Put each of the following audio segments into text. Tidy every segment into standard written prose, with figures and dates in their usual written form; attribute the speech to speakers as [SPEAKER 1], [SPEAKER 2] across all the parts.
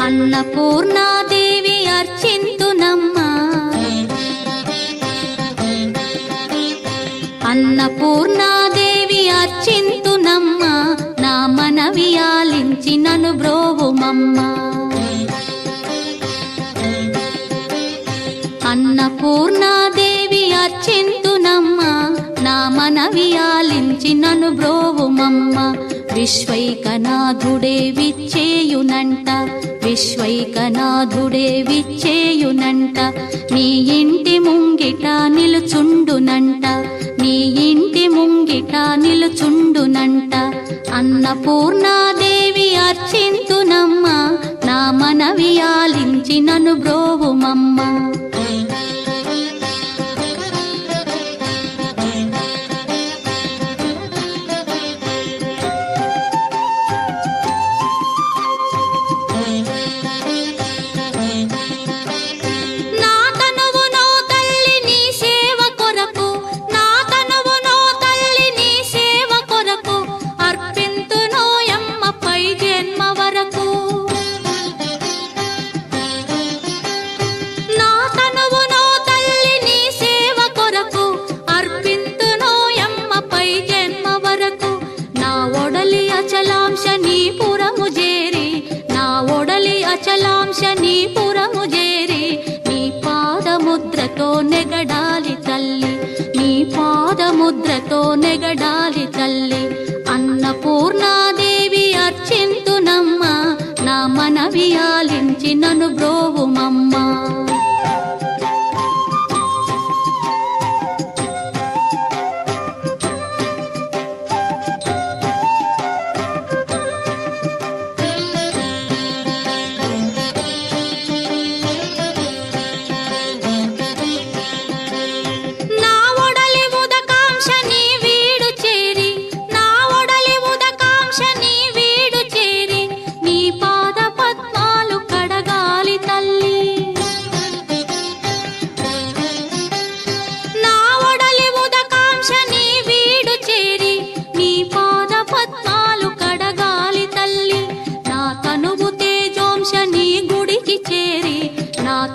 [SPEAKER 1] అన్నపూర్ణాదేవి అర్చింతునమ్మా, అన్నపూర్ణాదేవి అర్చింతునమ్మా, నా మనవి ఆలించి నన్ను బ్రోవుమమ్మా. అన్నపూర్ణాదేవి అర్చింతునమ్మా, నా మనవి ఆలించి నన్ను బ్రోవుమమ్మా. విశ్వైకనాథుడే విచ్చేయునంట, విశ్వైకనాథుడే విచ్చేయునంట, నీ ఇంటి ముంగిట నిలుచుండునంట, నీ ఇంటి ముంగిట నిలుచుండునంట. అన్నపూర్ణాదేవి అర్చింతునమ్మా, నా మనవి ఆలించి నన్ను బ్రోవుమమ్మా. అచలాంశనీపురము చేరి నీ పాదముద్రతో నెగడాలి తల్లి, నీ పాదముద్రతో నెగడాలి తల్లి. అన్నపూర్ణాదేవి అర్చింతునమ్మా, నా మనవి ఆలించి నన్ను బ్రోవుమమ్మా.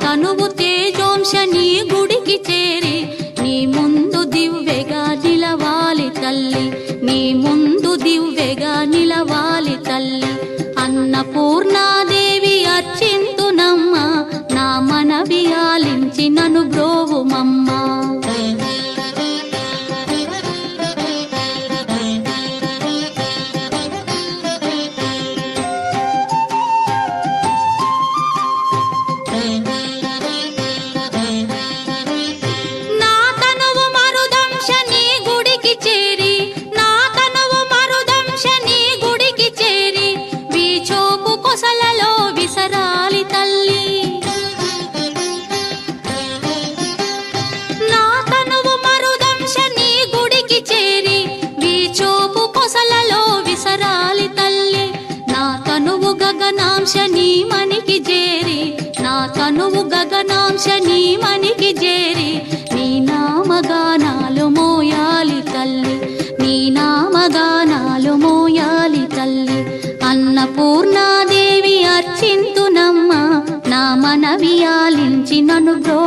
[SPEAKER 1] తనువు తేజోంశని గుడికి చేరి నీ ముందు దివ్వెగా నిలవాలి తల్లి, నీ ముందు దివ్వెగా నిలవాలి తల్లి. అన్నపూర్ణాదేవి అర్చింతునమ్మా, నా మనవి ఆలించి నన్ను బ్రోవుమమ్మా. గగనాంశని మనికి చేరి, నా తనువు గగనాంశని మనికి చేరి నీ నామగానాలు మోయాలి తల్లి, నీ నామగానాలు మోయాలి తల్లి. అన్నపూర్ణాదేవి అర్చింతునమ్మా, నా మనవి ఆలించి నన్ను బ్రో